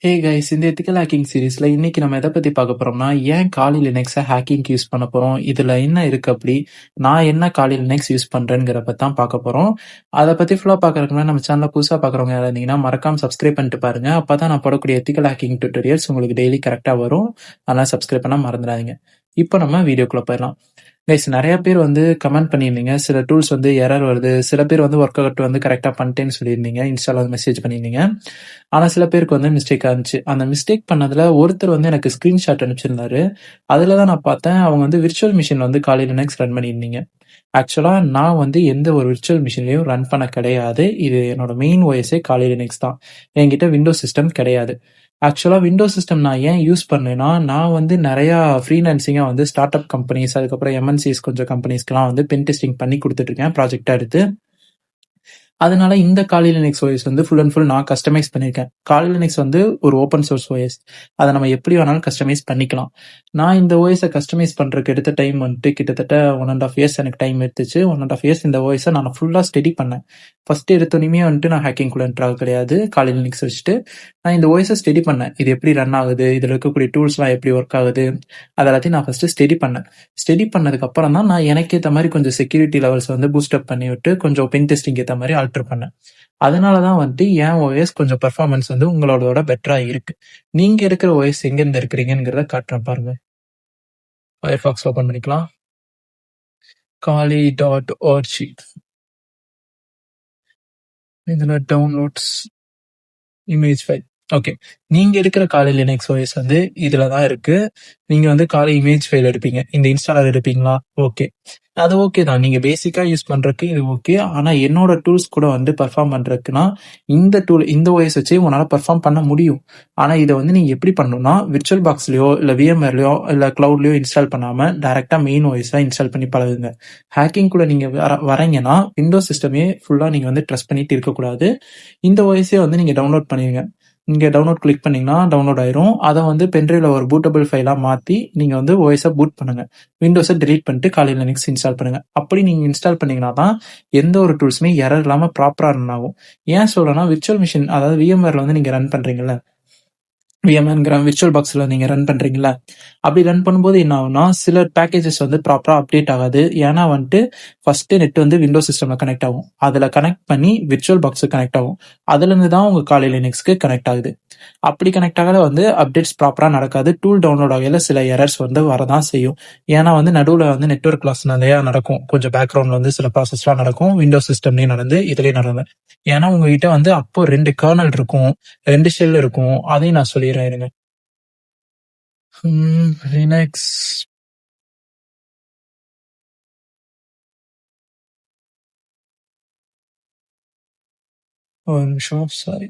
Hey guys, இந்த ethical hacking சீரிஸ்ல இன்னைக்கு நம்ம எதை பத்தி பார்க்க போறோம்னா, ஏன் காலி லினக்ஸை ஹேக்கிங்க்கு யூஸ் பண்ண போறோம், இதுல என்ன இருக்கு அப்படி, நான் என்ன காலி லினக்ஸ் யூஸ் பண்றேங்கிற பத்தி தான் பார்க்க போறோம். அதை பத்தி ஃபுல்லா பார்க்கறதுக்கு முன்னாடி நம்ம சேனலை புதுசா பார்க்குறவங்க யாராவது இருந்தீங்கன்னா மறக்காம சப்ஸ்கிரைப் பண்ணிட்டு பாருங்க. அப்பதான் நான் போடக்கூடிய எத்திக்கல் ஹேக்கிங் டியூட்டோரியல்ஸ் உங்களுக்கு டெய்லி கரெக்டா வரும். அதனால சப்ஸ்கிரைப் பண்ண மறந்துடாதீங்க. இப்போ நம்ம வீடியோக்குள்ள போயிடலாம். கைஸ், நிறைய பேர் வந்து கமெண்ட் பண்ணியிருந்தீங்க, சில டூல்ஸ் வந்து எரர் வருது, சில பேர் வந்து ஒர்க் அவுட் வந்து கரெக்டாக பண்ணிட்டேன்னு சொல்லியிருந்தீங்க, இன்ஸ்டால வந்து மெசேஜ் பண்ணியிருந்தீங்க. ஆனால் சில பேருக்கு வந்து மிஸ்டேக் ஆச்சு. அந்த மிஸ்டேக் பண்ணதில் ஒருத்தர் வந்து எனக்கு ஸ்க்ரீன்ஷாட் அனுப்பிச்சிருந்தாரு. அதில் தான் நான் பார்த்தேன், அவங்க வந்து விர்ச்சுவல் மிஷின் வந்து காலையில் லினக்ஸ் ரன் பண்ணியிருந்தீங்க. ஆக்சுவலாக நான் வந்து எந்த ஒரு விர்ச்சுவல் மிஷின்லையும் ரன் பண்ண கிடையாது. இது என்னோட மெயின் ஓஎஸ்ஏ காலி லினக்ஸ் தான். என்கிட்ட விண்டோஸ் சிஸ்டம் கிடையாது. ஆக்சுவலாக விண்டோஸ் சிஸ்டம் நான் ஏன் யூஸ் பண்ணேன்னா, நான் வந்து நிறையா ஃப்ரீலான்சிங்காக வந்து ஸ்டார்ட் அப் கம்பெனிஸ், அதுக்கப்புறம் எம்என்சிஸ் கொஞ்சம் கம்பெனிஸ்க்குலாம் வந்து பென் டெஸ்டிங் பண்ணி கொடுத்துட்ருக்கேன் ப்ராஜெக்டாக எடுத்து. அதனால இந்த காலி லினக்ஸ் ஓஎஸ் வந்து ஃபுல் அண்ட் ஃபுல் நான் கஸ்டமைஸ் பண்ணியிருக்கேன். காலி லினக்ஸ் வந்து ஒரு ஓப்பன் சோர்ஸ் ஓஎஸ். அதை நம்ம எப்படி வேணாலும் கஸ்டமைஸ் பண்ணிக்கலாம். நான் இந்த ஓஎஸை கஸ்டமைஸ் பண்ணுறதுக்கு எடுத்த டைம் வந்துட்டு கிட்டத்தட்ட 1.5 இயர்ஸ் எனக்கு டைம் எடுத்துச்சு. 1.5 இயர்ஸ் இந்த ஓஎஸை நான் ஃபுல்லாக ஸ்டடி பண்ணேன். ஃபர்ஸ்ட் எடுத்தோன்னே வந்துட்டு நான் ஹேக்கிங்குள்ளே என்ட்ராக கிடையாது. காலி லினக்ஸ் வச்சுட்டு நான் இந்த ஓஎஸை ஸ்டடி பண்ணேன். இது எப்படி ரன் ஆகுது, இதில் இருக்கக்கூடிய டூல்ஸ்லாம் எப்படி ஒர்க் ஆகுது, அதெல்லாத்தையும் நான் ஃபஸ்ட்டு ஸ்டடி பண்ணேன். ஸ்டடி பண்ணதுக்கப்புறம் தான் நான் எனக்கு ஏற்ற மாதிரி கொஞ்சம் செக்யூரிட்டி லெவல்ஸ் வந்து பூஸ்டப் பண்ணி விட்டு கொஞ்சம் பென் டெஸ்டிங் ஏற்ற மாதிரி ஆல்டர் பண்ணேன். அதனால தான் வந்துட்டு என் ஓஎஸ் கொஞ்சம் பெர்ஃபார்மன்ஸ் வந்து உங்களோட பெட்டராக இருக்கு. நீங்கள் இருக்கிற ஓஎஸ் எங்கேருந்து இருக்கிறீங்கிறத காட்டுறேன் பாருங்க. ஃபயர்ஃபாக்ஸ் ஓப்பன் பண்ணிக்கலாம். kali.org இதில் டவுன்லோட்ஸ் இமேஜ் ஃபைல். ஓகே, நீங்க இருக்கிற காலி லினக்ஸ் ஓஎஸ் வந்து இதுல தான் இருக்கு. நீங்க வந்து காலி இமேஜ் ஃபைல் எடுப்பீங்க, இந்த இன்ஸ்டாலர் எடுப்பீங்களா? ஓகே, அது ஓகே தான். நீங்க பேசிக்கா யூஸ் பண்றதுக்கு இது ஓகே. ஆனா என்னோட டூல்ஸ் கூட வந்து பெர்ஃபார்ம் பண்றதுக்குன்னா இந்த ஓஎஸ் வச்சு உங்களால பெர்ஃபார்ம் பண்ண முடியும். ஆனா இதை வந்து நீங்க எப்படி பண்ணணும்னா, விர்ச்சுவல் பாக்ஸ்லயோ இல்ல விஎம்ஆர்லயோ இல்ல கிளவுட்லயோ இன்ஸ்டால் பண்ணாம டைரக்டா மெயின் ஓஎஸ் இன்ஸ்டால் பண்ணி பழகுங்க. ஹேக்கிங் கூட நீங்க வரீங்கன்னா விண்டோஸ் சிஸ்டமே ஃபுல்லா நீங்க வந்து ட்ரஸ்ட் பண்ணிட்டு இருக்கக்கூடாது. இந்த ஓஎஸே வந்து நீங்க டவுன்லோட் பண்ணிடுங்க. இங்கே டவுன்லோட் கிளிக் பண்ணிங்கன்னா டவுன்லோட் ஆயிரும். அதை வந்து பென்ட்ரைவில் ஒரு பூட்டபிள் ஃபைலாக மாற்றி நீங்கள் வந்து ஓஎஸை பூட் பண்ணுங்கள். விண்டோஸை டெலீட் பண்ணிட்டு காலி லினக்ஸ் இன்ஸ்டால் பண்ணுங்கள். அப்படி நீங்கள் இன்ஸ்டால் பண்ணிங்கன்னா தான் எந்த ஒரு டூல்ஸுமே எரர் இல்லாமல் ப்ராப்பராக ரன் ஆகும். ஏன் சொல்கிறேன்னா, விர்ச்சுவல் மிஷின் அதாவது விஎம்ஆரில் வந்து நீங்கள் ரன் பண்ணுறீங்களா, விஎம்ஆர்ங்கிற விர்ச்சுவல் பாக்ஸில் நீங்கள் ரன் பண்ணுறீங்களா, அப்படி ரன் பண்ணும்போது என்ன ஆகும்னா, சில பேக்கேஜஸ் வந்து ப்ராப்பராக அப்டேட் ஆகாது. ஏன்னா வந்துட்டு ஃபஸ்ட்டு நெட் வந்து விண்டோஸ் சிஸ்டமில் கனெக்ட் ஆகும். அதில் கனெக்ட் பண்ணி விர்ச்சுவல் பாக்ஸுக்கு கனெக்ட் ஆகும். அதுலேருந்து தான் உங்கள் காலி லினக்ஸ்க்கு கனெக்ட் ஆகுது. அப்படி கனெக்ட் ஆகல வந்து அப்டேட்ஸ் ப்ராப்பராக நடக்காது. டூல் டவுன்லோட் ஆகையில் சில எரர்ஸ் வந்து வரதான் செய்யும். ஏன்னா வந்து நடுவில் வந்து நெட்வொர்க் லாஸ் நிறையா நடக்கும். கொஞ்சம் பேக்ரவுண்டில் வந்து சில ப்ராசஸ்லாம் நடக்கும். விண்டோஸ் சிஸ்டம்லேயும் நடந்து இதுலேயும் நடந்து. ஏன்னா உங்ககிட்ட வந்து அப்போ 2 கர்னல் இருக்கும், 2 ஷெல் இருக்கும். அதையும் நான் சொல்லிடுறேன் இருங்க. லினக்ஸ் ஒரு நிமிஷம், சாரி.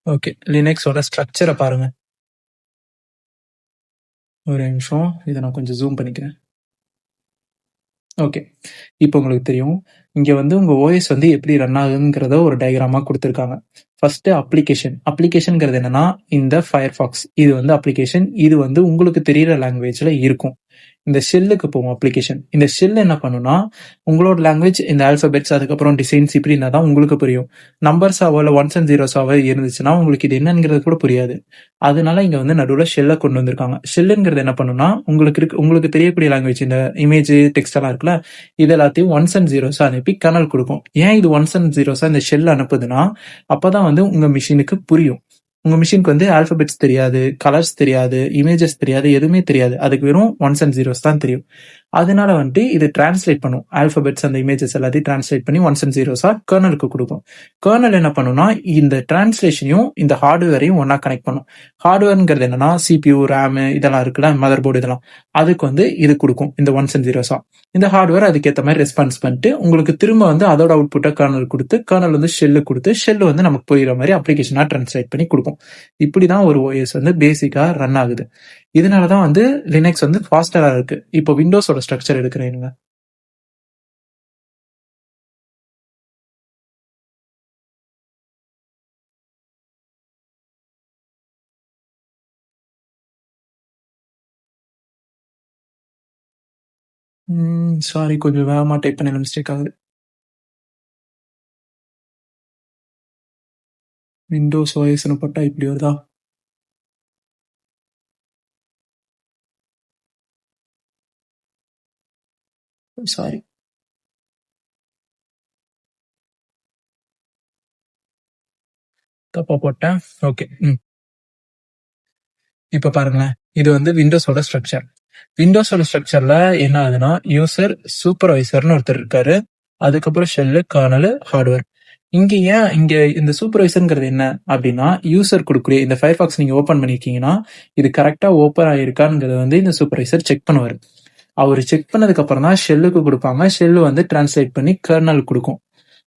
ஓகே, லினக்ஸோட ஸ்ட்ரக்சரை பாருங்க. ஒரு நிமிஷம், இதை நான் கொஞ்சம் ஜூம் பண்ணிக்கிறேன். ஓகே, இப்போ உங்களுக்கு தெரியும் இங்கே வந்து உங்கள் ஓஎஸ் வந்து எப்படி ரன் ஆகுதுங்கிறத ஒரு டயக்ராமாக கொடுத்துருக்காங்க. ஃபர்ஸ்ட் அப்ளிகேஷன்ங்கிறது என்னன்னா, இந்த ஃபயர்ஃபாக்ஸ் இது வந்து அப்ளிகேஷன். இது வந்து உங்களுக்கு தெரியிற லாங்குவேஜில் இருக்கும். இந்த ஷெல்லுக்கு போவோம் அப்ளிகேஷன். இந்த ஷெல் என்ன பண்ணுன்னா, உங்களோட லாங்குவேஜ் இந்த ஆல்ஃபபெட்ஸ் அதுக்கப்புறம் டிசைன்ஸ் இப்படி இருந்தால் தான் உங்களுக்கு புரியும். நம்பர்ஸாவோ இல்லை ஒன்ஸ் அண்ட் ஜீரோஸாவோ இருந்துச்சுன்னா உங்களுக்கு இது என்னங்கிறது கூட புரியாது. அதனால இங்கே வந்து நடுவில் ஷெல்லை கொண்டு வந்திருக்காங்க. ஷெல்லுங்கிறது என்ன பண்ணுன்னா, உங்களுக்கு தெரியக்கூடிய லாங்குவேஜ் இந்த இமேஜ் டெக்ஸ்ட் எல்லாம் இருக்குல்ல, இது எல்லாத்தையும் ஒன்ஸ் அண்ட் ஜீரோஸாக அனுப்பி கர்னல் கொடுக்கும். ஏன் இது ஒன்ஸ் அண்ட் ஜீரோஸாக இந்த ஷெல் அனுப்புதுன்னா, அப்போதான் வந்து உங்கள் மிஷினுக்கு புரியும். உங்க மிஷினுக்கு வந்து ஆல்பபெட்ஸ் தெரியாது, கலர்ஸ் தெரியாது, இமேஜஸ் தெரியாது, எதுவுமே தெரியாது. அதுக்கு வெறும் ஒன்ஸ் அண்ட் ஜீரோஸ் தான் தெரியும். அதனால வந்துட்டு இது டிரான்ஸ்லேட் பண்ணும். ஆல்பபெட்ஸ் அந்த இமேஜஸ் எல்லாத்தையும் டிரான்ஸ்லேட் பண்ணி ஒன்ஸ் அண்ட் ஜீரோஸா கர்னலுக்கு கொடுக்கும். கர்னல் என்ன பண்ணும்னா, இந்த டிரான்ஸ்லேஷனையும் இந்த ஹார்ட்வேரையும் ஒன்னா கனெக்ட் பண்ணும். ஹார்ட்வேர்ங்கிறது என்னன்னா, சிபியூ, ரேம் இதெல்லாம் இருக்குல்ல, மதர் போர்டு இதெல்லாம், அதுக்கு வந்து இது கொடுக்கும் இந்த ஒன்ஸ் அண்ட் ஜீரோஸா. இந்த ஹார்ட்வேர் அதுக்கேற்ற மாதிரி ரெஸ்பான்ஸ் பண்ணிட்டு உங்களுக்கு திரும்ப வந்து அதோட அவுட்புட்டை கர்னல் கொடுத்து, கர்னல் வந்து ஷெல்லு கொடுத்து, ஷெல்லு வந்து நமக்கு புரியுற மாதிரி அப்ளிகேஷனா டிரான்ஸ்லேட் பண்ணி கொடுக்கும். இப்படிதான் ஒரு ஓஎஸ் வந்து பேசிக்கா ரன் ஆகுது. இதனாலதான் வந்து லினக்ஸ் வந்து ஃபாஸ்டரா இருக்கு. இப்போ விண்டோஸோட ஸ்ட்ரக்சர் எடுக்கிறேங்க. சாரி, கொஞ்சம் வேகமா டைப் பண்ண மிஸ்டேக் ஆகுது. விண்டோஸ் ஓஎஸ்ன்னு போட்டா இப்படி வருதா? சாரி, தப்பா போட்டேன். ஓகே. இப்ப பாருங்களேன், இது வந்து விண்டோஸோட ஸ்ட்ரக்சர். விண்டோஸோட ஸ்ட்ரக்சர்ல என்ன ஆகுதுன்னா, யூசர், சூப்பர்வைசர்னு ஒருத்தர் இருக்காரு. அதுக்கப்புறம் ஷெல்லு, கர்னல், ஹார்ட்வேர். இங்க இந்த சூப்பர்வைசர்ங்கிறது என்ன அப்படின்னா, யூசர் கொடுக்கக்கூடிய இந்த ஃபயர்பாக்ஸ் நீங்க ஓபன் பண்ணிருக்கீங்கன்னா, இது கரெக்டா ஓபன் ஆயிருக்காங்கிறத வந்து இந்த சூப்பர்வைசர் செக் பண்ணுவாரு. அவர் செக் பண்ணதுக்கு அப்புறம் தான் ஷெல்லுக்கு கொடுப்பாங்க. ஷெல்லு வந்து டிரான்ஸ்லேட் பண்ணி கர்னல் கொடுக்கும்.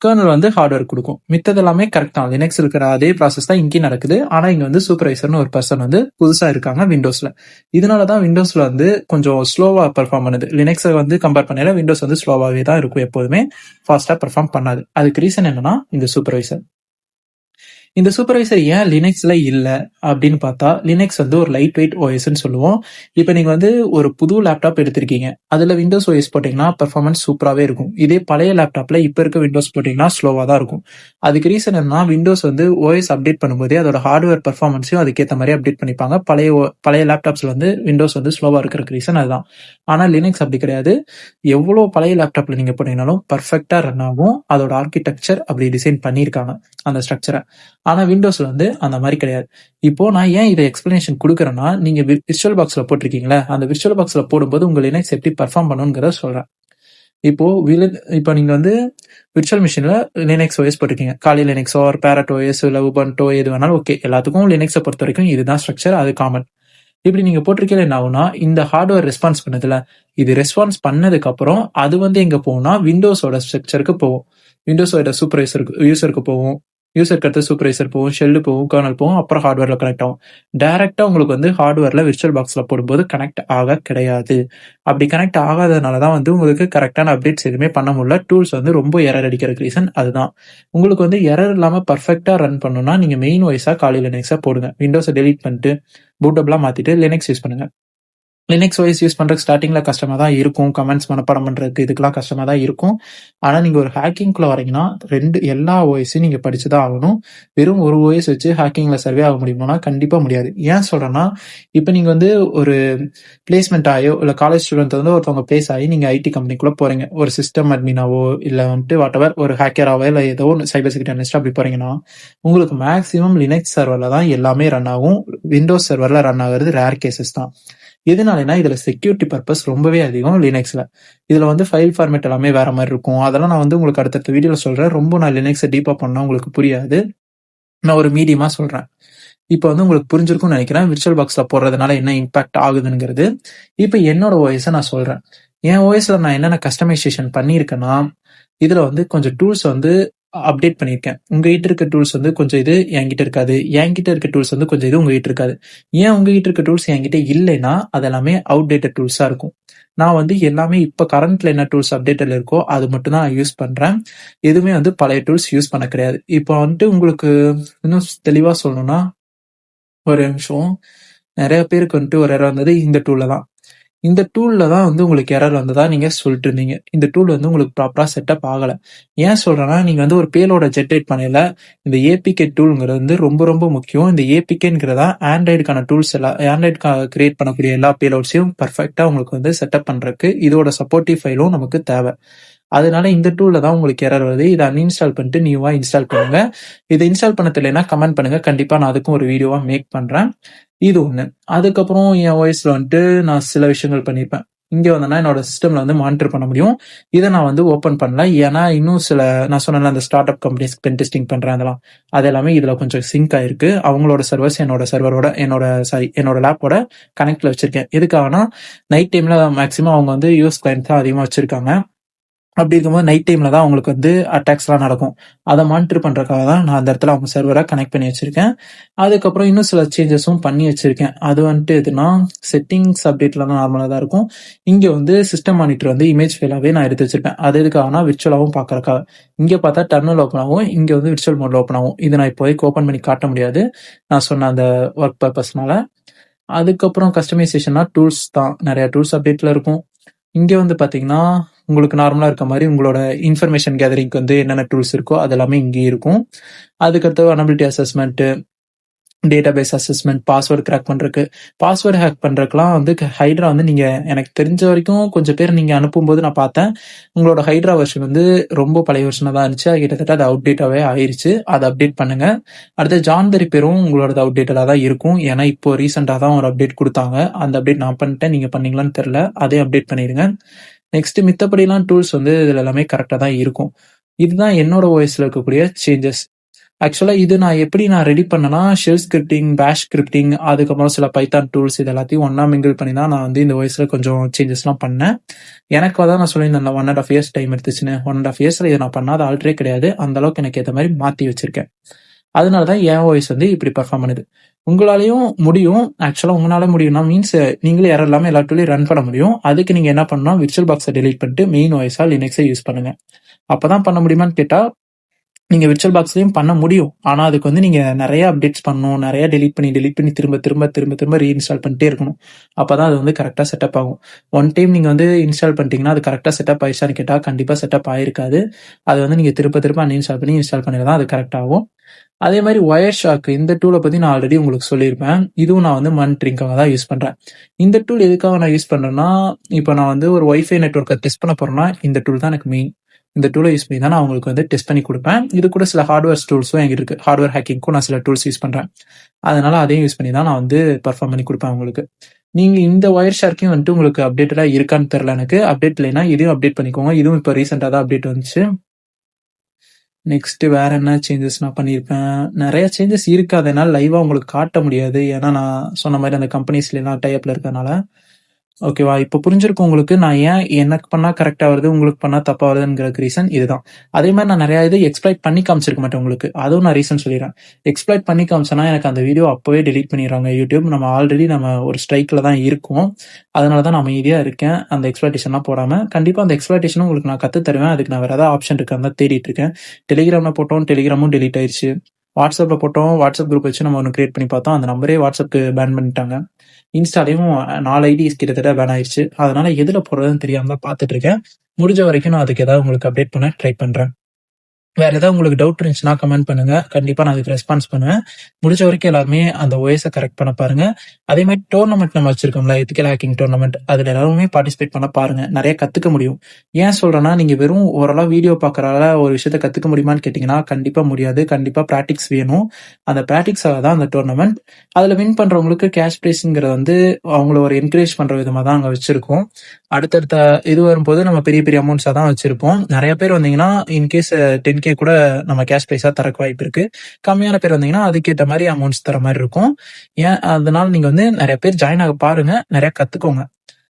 கர்னல் வந்து ஹார்ட்வேர் கொடுக்கும். மித்தது எல்லாமே கரெக்ட் தான். லினக்ஸ் இருக்கிற அதே ப்ராசஸ் தான் இங்கேயும் நடக்குது. ஆனா இங்க வந்து சூப்பர்வைசர்னு ஒரு பர்சன் வந்து புதுசா இருக்காங்க விண்டோஸ்ல. இதனாலதான் விண்டோஸ்ல வந்து கொஞ்சம் ஸ்லோவா பெர்ஃபார்ம் பண்ணுது. லினக்ஸை வந்து கம்பேர் பண்ணல விண்டோஸ் வந்து ஸ்லோவாவே தான் இருக்கும், எப்போதுமே ஃபாஸ்டா பெர்ஃபார்ம் பண்ணாது. அதுக்கு ரீசன் என்னன்னா இந்த சூப்பர்வைசர். இந்த சூப்பர்வைசர் ஏன் லினக்ஸ்ல இல்ல அப்படின்னு பார்த்தா, லினக்ஸ் வந்து ஒரு லைட் வெயிட் ஓஎஸ்ன்னு சொல்லுவோம். இப்போ நீங்க வந்து ஒரு புது லேப்டாப் எடுத்திருக்கீங்க, அதுல விண்டோஸ் ஓஎஸ் போட்டீங்கன்னா பெர்ஃபார்மன்ஸ் சூப்பராகவே இருக்கும். இதே பழைய லேப்டாப்ல இப்ப இருக்க விண்டோஸ் போட்டீங்கன்னா ஸ்லோவா தான் இருக்கும். அதுக்கு ரீசன் என்னன்னா, விண்டோஸ் வந்து ஓஎஸ் அப்டேட் பண்ணும்போதே அதோட ஹார்ட்வேர் பெர்ஃபார்மன்ஸையும் அதுக்கேற்ற மாதிரி அப்டேட் பண்ணிப்பாங்க. பழைய லேப்டாப்ஸ்ல வந்து விண்டோஸ் வந்து ஸ்லோவா இருக்கிறதுக்கு ரீசன் அதுதான். ஆனா லினக்ஸ் அப்படி கிடையாது. எவ்வளவு பழைய லேப்டாப்ல நீங்க போட்டீங்கன்னாலும் பர்ஃபெக்டா ரன் ஆகும். அதோட ஆர்கிடெக்சர் அப்படி டிசைன் பண்ணியிருக்காங்க, அந்த ஸ்ட்ரக்சரை. ஆனா விண்டோஸ்ல வந்து அந்த மாதிரி கிடையாது. இப்போ நான் ஏன் இதை எக்ஸ்பிளனேஷன் கொடுக்குறேன்னா, நீங்க விர்ச்சுவல் பாக்ஸ்ல போட்டிருக்கீங்களா, அந்த விர்ச்சுவல் பாக்ஸ்ல போடும்போது உங்க லினக்ஸ் எப்படி பெர்ஃபார்ம் பண்ணுங்கிறத சொல்றேன். இப்போ நீங்க வந்து விர்ச்சுவல் மிஷின்ல லினக்ஸ் ஓஎஸ் போட்டிருக்கீங்க. காலி லினக்ஸ் ஆர் பேரட் ஓஎஸ் இல்ல உபுண்டு எது வேணாலும் ஓகே. எல்லாத்துக்கும் லினக்ஸை பொறுத்த வரைக்கும் இதுதான் ஸ்ட்ரக்சர், அது காமன். இப்படி நீங்க போட்டிருக்கீங்க என்ன ஆகும்னா, இந்த ஹார்ட்வேர் ரெஸ்பான்ஸ் பண்ணதுல இது ரெஸ்பான்ஸ் பண்ணதுக்கு அப்புறம் அது வந்து எங்க போகும்னா விண்டோஸோட ஸ்ட்ரக்சருக்கு போகும். விண்டோஸோட யூசருக்கு போகும். யூசருக்கு அடுத்து சூப்பர்வைசர் போகும், ஷெல்லு போகும், கர்னல் போகும், அப்புறம் ஹார்ட்வேர்ல கனெக்ட் ஆகும். டைரக்டா உங்களுக்கு வந்து ஹார்ட்வேர்ல விர்ச்சுவல் பாக்ஸ்ல போடும்போது கனெக்ட் ஆக கிடையாது. அப்படி கனெக்ட் ஆகாதனால தான் வந்து உங்களுக்கு கரெக்டான அப்டேட்ஸ் எதுவுமே பண்ண முடியல. டூல்ஸ் வந்து ரொம்ப எரர் அடிக்கிறதுக்கு ரீசன் அதுதான். உங்களுக்கு வந்து எரர் இல்லாம பர்ஃபெக்டா ரன் பண்ணணும்னா நீங்க மெயின் வாய்ஸா காலி லினக்ஸா போடுங்க. விண்டோஸை டெலீட் பண்ணிட்டு பூட்டப்லாம் மாத்திட்டு லினக்ஸ் யூஸ் பண்ணுங்க. லினக்ஸ் ஓஎஸ் யூஸ் பண்றதுக்கு ஸ்டார்டிங்ல கஷ்டமா தான் இருக்கும். கமெண்ட்ஸ் மனப்பாடம் பண்றதுக்கு இதுக்கெல்லாம் கஷ்டமா தான் இருக்கும். ஆனா நீங்க ஒரு ஹேக்கிங்குள்ள வரீங்கன்னா எல்லா ஓஎஸையும் நீங்க படிச்சுதான் ஆகணும். வெறும் ஒரு ஓஎஸ் வச்சு ஹேக்கிங்ல சர்வே ஆக முடியுமானா கண்டிப்பா முடியாது. ஏன் சொல்றேன்னா, இப்ப நீங்க வந்து ஒரு பிளேஸ்மெண்ட் ஆயோ இல்ல காலேஜ் ஸ்டூடெண்ட் வந்து ஒருத்தவங்க பிளேஸ் ஆகி நீங்க ஐடி கம்பெனிக்குள்ள போறீங்க. ஒரு சிஸ்டம் அட்மினாவோ இல்ல வந்துட்டு வாட்டவர் ஒரு ஹேக்கராவோ இல்ல ஏதோ ஒரு சைபர் செக்யூரிட்டி அனலிஸ்டா அப்படி போறீங்கன்னா, உங்களுக்கு மேக்ஸிமம் லினக்ஸ் சர்வர்ல தான் எல்லாமே ரன் ஆகும். விண்டோஸ் சர்வர்ல ரன் ஆகுறது ரேர் கேசஸ் தான். எதனாலனா இதுல செக்யூரிட்டி பர்பஸ் ரொம்பவே அதிகம் லினக்ஸ்ல. இதுல வந்து ஃபைல் ஃபார்மேட் எல்லாமே வேற மாதிரி இருக்கும். அதெல்லாம் நான் வந்து உங்களுக்கு அடுத்தடுத்த வீடியோல சொல்றேன். ரொம்ப நான் லினக்ஸை டீப்பா பண்ணா உங்களுக்கு புரியாது. நான் ஒரு மீடியமா சொல்றேன். இப்போ வந்து உங்களுக்கு புரிஞ்சிருக்கும்னு நினைக்கிறேன், விர்ச்சுவல் பாக்ஸ்ல போடுறதுனால என்ன இம்பாக்ட் ஆகுதுங்கிறது. இப்போ என்னோட ஓஎஸை நான் சொல்றேன். என் ஓஎஸ்ல நான் என்னென்ன கஸ்டமைசேஷன் பண்ணியிருக்கேன்னா, இதுல வந்து கொஞ்சம் டூல்ஸ் வந்து அப்டேட் பண்ணியிருக்கேன். உங்ககிட்ட இருக்க டூல்ஸ் வந்து கொஞ்சம் இது என்கிட்ட இருக்காது. என்கிட்ட இருக்க டூல்ஸ் வந்து கொஞ்சம் இது உங்ககிட்ட இருக்காது. ஏன் உங்ககிட்ட இருக்க டூல்ஸ் என்கிட்ட இல்லைன்னா அது எல்லாமே அவுடேட்டட் டூல்ஸா இருக்கும். நான் வந்து எல்லாமே இப்ப கரண்ட்ல என்ன டூல்ஸ் அப்டேட்ல இருக்கோ அது மட்டும் தான் யூஸ் பண்றேன். எதுவுமே வந்து பழைய டூல்ஸ் யூஸ் பண்ண கிடையாது. இப்போ வந்துட்டு உங்களுக்கு இன்னும் தெளிவா சொல்லணும்னா, ஒரு நிமிஷம். நிறைய பேருக்கு வந்துட்டு ஒரு எரர் வந்தது இந்த டூல்ல தான். இந்த டூல்ல தான் வந்து உங்களுக்கு எரர் வந்ததா நீங்க சொல்லிட்டு இருந்தீங்க. இந்த டூல் வந்து உங்களுக்கு ப்ராப்பரா செட்டப் ஆகல. ஏன் சொல்றேன்னா, நீங்க வந்து ஒரு பேலோட ஜெனரேட் பண்ணல. இந்த ஏபிகே டூல்ங்கிறது வந்து ரொம்ப ரொம்ப முக்கியம். இந்த ஏபிகேங்கிறதா ஆண்ட்ராய்டுக்கான டூல்ஸ் எல்லாம் ஆண்ட்ராய்டு கிரியேட் பண்ணக்கூடிய எல்லா பேலோட்ஸையும் பர்ஃபெக்டா உங்களுக்கு வந்து செட்டப் பண்றதுக்கு இதோட சப்போர்ட்டிவ் ஃபைலும் நமக்கு தேவை. அதனால இந்த டூல்ல தான் உங்களுக்கு எரர் வருது. இதை அன்இன்ஸ்டால் பண்ணிட்டு நியூவா இன்ஸ்டால் பண்ணுங்க. இதை இன்ஸ்டால் பண்ண தெரியலனா கமெண்ட் பண்ணுங்க. கண்டிப்பா நான் அதுக்கும் ஒரு வீடியோவா மேக் பண்றேன். இது ஒண்ணு. அதுக்கப்புறம் என் ஓஎஸ்ல வந்துட்டு நான் சில விஷயங்கள் பண்ணியிருப்பேன். இங்க வந்தேன்னா என்னோட சிஸ்டம்ல வந்து மானிட்டர் பண்ண முடியும். இதை நான் வந்து ஓப்பன் பண்ணல. ஏன்னா இன்னும் சில நான் சொன்னேன்ல அந்த start up companies pen testing பண்றேன் அதெல்லாம். அது எல்லாமே இதுல கொஞ்சம் சிங்க் ஆயிருக்கு. அவங்களோட சர்வர்ஸ் என்னோட லேப்போட கனெக்ட்ல வச்சிருக்கேன். எதுக்காகனா நைட் டைம்ல மேக்ஸிமம் அவங்க வந்து யூஎஸ் கிளைண்ட் தான் அதிகமா வச்சிருக்காங்க. அப்படி இருக்கும்போது நைட் டைம்ல தான் அவங்களுக்கு வந்து அட்டாக்ஸ்லாம் நடக்கும். அதை மானிட்டர் பண்றதுக்காக தான் நான் அந்த இடத்துல அவங்க சர்வரை கனெக்ட் பண்ணி வச்சிருக்கேன். அதுக்கப்புறம் இன்னும் சில சேஞ்சஸும் பண்ணி வச்சிருக்கேன். அது வந்துட்டு எதுனா செட்டிங்ஸ் அப்டேட்லாம் நார்மலாக தான் இருக்கும். இங்க வந்து சிஸ்டம் மானிட்டர் வந்து இமேஜ் ஃபைலாவே நான் எடுத்து வச்சிருப்பேன். அது எதுக்காகனா விர்ச்சுவலாகவும் பார்க்கறக்காக. இங்க பார்த்தா டெர்மினல் ஓப்பன் ஆகும், இங்க வந்து விர்ச்சுவல் மோட்ல ஓப்பன் ஆகும். இது நான் இப்போதைக்கு ஓப்பன் பண்ணி காட்ட முடியாது, நான் சொன்ன அந்த ஒர்க் பர்பஸ்னால. அதுக்கப்புறம் கஸ்டமைசேஷன்னா டூல்ஸ் தான். நிறைய டூல்ஸ் அப்டேட்ல இருக்கும். இங்க வந்து பாத்தீங்கன்னா உங்களுக்கு நார்மலா இருக்க மாதிரி உங்களோட இன்ஃபர்மேஷன் கேதரிங்க்கு வந்து என்னென்ன டூல்ஸ் இருக்கோ அது எல்லாமே இங்கே இருக்கும். அதுக்கடுத்து vulnerability assessment, database assessment, password crack பண்றதுக்கு. பாஸ்வேர்டு ஹேக் பண்றதுக்குலாம் வந்து ஹைட்ரா வந்து நீங்க எனக்கு தெரிஞ்ச வரைக்கும் கொஞ்சம் பேர் நீங்க அனுப்பும்போது நான் பார்த்தேன். உங்களோட ஹைட்ரா வெர்ஷன் வந்து ரொம்ப பழைய வெர்ஷனா தான் இருந்துச்சு. அது கிட்டத்தட்ட அது அவுட்டேட்டாவே ஆயிருச்சு. அதை அப்டேட் பண்ணுங்க. அடுத்து ஜான்பெரி பேரும் உங்களோட அவுட்டேட்டடா தான் இருக்கும். ஏன்னா இப்போ ரீசெண்டா தான் ஒரு அப்டேட் கொடுத்தாங்க. அந்த அப்டேட் நான் பண்ணிட்டேன். நீங்க பண்ணீங்களான்னு தெரியல. அதே அப்டேட் பண்ணிடுங்க. நெக்ஸ்ட் மித்தபடிலாம் டூல்ஸ் வந்து இதுல எல்லாமே கரெக்டா தான் இருக்கும். இதுதான் என்னோட ஓஎஸ்ல இருக்கக்கூடிய சேஞ்சஸ். ஆக்சுவலா இது நான் எப்படி ரெடி பண்ணேன்னா, ஷெல் ஸ்கிரிப்டிங், பேஷ் ஸ்கிரிப்டிங், அதுக்கப்புறம் சில பைத்தான் டூல்ஸ் இது எல்லாத்தையும் ஒண்ணா மிங்கிள் பண்ணி தான் நான் வந்து இந்த வாய்ஸ்ல கொஞ்சம் சேஞ்சஸ்லாம் பண்ணேன். எனக்கு அதான் நான் சொல்லியிருந்தேன் 1.5 இயர்ஸ் டைம் எடுத்துச்சுன்னு. 1.5 இயர்ஸ்ல இதை நான் பண்ணாத ஆல்ரெடி கிடையாது. அந்த அளவுக்கு எனக்கு ஏற்ற மாதிரி மாத்தி வச்சிருக்கேன். அதனால தான் என் வாய்ஸ் வந்து இப்படி பெர்ஃபார்ம் பண்ணுது. உங்களாலையும் முடியும். ஆக்சுவலா உங்களால முடியும்னா மீன்ஸ் நீங்களே எரர் இல்லாம எல்லா டூலையும் ரன் பண்ண முடியும். அதுக்கு நீங்க என்ன பண்ணணும், விர்ச்சுவல் பாக்ஸை டெலீட் பண்ணிட்டு மெயின் வாய்ஸா லினக்ஸை யூஸ் பண்ணுங்க. அப்பதான் பண்ண முடியுமான்னு கேட்டா, நீங்க விர்ச்சுவல் பாக்ஸ்லயும் பண்ண முடியும். ஆனா அதுக்கு வந்து நீங்க நிறைய அப்டேட்ஸ் பண்ணணும், நிறைய டெலீட் பண்ணி திரும்ப ரீஇன்ஸ்டால் பண்ணிட்டே இருக்கணும். அப்பதான் அது வந்து கரெக்டா செட்டப் ஆகும். ஒன் டைம் நீங்க வந்து இன்ஸ்டால் பண்ணிட்டீங்கன்னா அது கரெக்டா செட்டப் ஆயிடுச்சான்னு கேட்டா கண்டிப்பா செட்டப் ஆயிருக்காது. அது வந்து நீங்க திரும்ப அன்இன்ஸ்டால் பண்ணி இன்ஸ்டால் பண்ணிதான் அது கரெக்ட் ஆகும். அதே மாதிரி ஒயர் ஷாக், இந்த டூலை பத்தி நான் ஆல்ரெடி உங்களுக்கு சொல்லியிருப்பேன். இதுவும் நான் வந்து மானிட்டரிங்காக தான் யூஸ் பண்றேன். இந்த டூல் எதுக்காக நான் யூஸ் பண்றேன்னா, இப்போ நான் வந்து ஒரு ஒய்ஃபை நெட்வொர்க்கை டெஸ்ட் பண்ண போறேன்னா இந்த டூல் தான் எனக்கு மெயின். இந்த டூலை யூஸ் பண்ணி தான் நான் உங்களுக்கு வந்து டெஸ்ட் பண்ணி கொடுப்பேன். இது கூட சில ஹார்ட்வேர் டூல்ஸும் எங்க இருக்கு. ஹார்ட்வேர் ஹேக்கிங்க்கும் நான் சில டூல்ஸ் யூஸ் பண்றேன். அதனால அதையும் யூஸ் பண்ணி தான் நான் வந்து பெர்ஃபார்ம் பண்ணி கொடுப்பேன் உங்களுக்கு. நீங்க இந்த ஒயர் ஷார்க்கையும் வந்துட்டு உங்களுக்கு அப்டேட்டடா இருக்கான்னு தெரியல எனக்கு. அப்டேட் இல்லைன்னா இதையும் அப்டேட் பண்ணிக்கோங்க. இதுவும் இப்போ ரீசெண்டா தான் அப்டேட் வந்துச்சு. நெக்ஸ்ட் வேற என்ன சேஞ்சஸ் நான் பண்ணியிருப்பேன். நிறைய சேஞ்சஸ் இருக்கு. அதனால லைவா உங்களுக்கு காட்ட முடியாது. ஏன்னா நான் சொன்ன மாதிரி அந்த கம்பெனிஸ்ல எல்லாம் டைப்ல இருக்கறனால. ஓகேவா? இப்போ புரிஞ்சிருக்கும் உங்களுக்கு நான் ஏன் எனக்கு பண்ணா கரெக்டா வருது, உங்களுக்கு பண்ணா தப்பா வருதுங்கிறதுக்கு ரீசன் இதுதான். அதே மாதிரி நான் நிறைய இது எக்ஸ்ப்ளாய்ட் பண்ணி காமிச்சிருக்க மாட்டேன் உங்களுக்கு. அதுவும் நான் ரீசன் சொல்லிடுறேன். எக்ஸ்ப்ளாய்ட் பண்ணி காமிச்சேன்னா எனக்கு அந்த வீடியோ அப்பவே டெலீட் பண்ணிடுறாங்க யூடியூப். நம்ம ஆல்ரெடி ஒரு ஸ்ட்ரைக்ல தான் இருக்கோம். அதனால தான் நான் அமைதியா இருக்கேன். அந்த எக்ஸ்ப்ளாய்டேஷன்லாம் போடாம. கண்டிப்பா அந்த எக்ஸ்ப்ளாய்டேஷனும் உங்களுக்கு நான் கத்து தருவேன். அதுக்கு நான் வேற ஏதாவது ஆப்ஷன் இருக்கான்னு தான் தேடிட்டு இருக்கேன். டெலிகிராம்ல போட்டோம், டெலிகிராமும் டெலீட் ஆயிடுச்சு. வாட்ஸ்அப்ல போட்டோம், வாட்ஸ்அப் குரூப் வச்சு நம்ம ஒன்று கிரியேட் பண்ணி பார்த்தோம். அந்த நம்பரே வாட்ஸ்அப்க்கு பேன் பண்ணிட்டாங்க. இன்ஸ்டாலையும் 4 ஐடிஸ் கிட்டத்தட்ட பேன் ஆயிடுச்சு. அதனால எதுல போடுறதுன்னு தெரியாம தான் பார்த்துட்டு இருக்கேன். முடிஞ்ச வரைக்கும் நான் அதுக்கு ஏதாவது உங்களுக்கு அப்டேட் பண்ண ட்ரை பண்றேன். வேற ஏதாவது உங்களுக்கு டவுட் இருந்துச்சுன்னா கமெண்ட் பண்ணுங்க. கண்டிப்பா நான் அதுக்கு ரெஸ்பான்ஸ் பண்ணுவேன். முடிஞ்ச வரைக்கும் எல்லாருமே அந்த ஓஎஸை கரெக்ட் பண்ண பாருங்க. அதே மாதிரி டோர்னமெண்ட் நம்ம வச்சிருக்கோம்ல, எத்திக்கல் ஹேக்கிங் டோர்னமெண்ட், அதுல எல்லாருமே பார்ட்டிசிபேட் பண்ண பாருங்க. நிறைய கத்துக்க முடியும். ஏன் சொல்றேன்னா, நீங்க வெறும் ஓரளவு வீடியோ பார்க்கறால ஒரு விஷயத்த கத்துக்க முடியுமான்னு கேட்டீங்கன்னா கண்டிப்பா முடியாது. கண்டிப்பா பிராக்டிக்ஸ் வேணும். அந்த பிராக்டிக்ஸாக தான் அந்த டோர்னமெண்ட். அதுல வின் பண்றவங்களுக்கு கேஷ் பிரைஸ்ங்கிறது வந்து அவங்கள ஒரு என்கரேஜ் பண்ற விதமா தான் அங்க வச்சிருக்கோம். அடுத்தடுத்த இது வரும்போது நம்ம பெரிய பெரிய அமௌண்ட்ஸா தான் வச்சிருப்போம். நிறைய பேர் வந்தீங்கன்னா இன்கேஸ் 10K கூட நம்ம கேஷ் பிரைஸா தரக்கு வாய்ப்பு இருக்கு. கம்மியான பேர் வந்தீங்கன்னா அதுக்கேற்ற மாதிரி அமௌண்ட்ஸ் தர மாதிரி இருக்கும். ஏன் அதனால நீங்க வந்து நிறைய பேர் ஜாயின் ஆக பாருங்க, நிறைய கத்துக்கோங்க.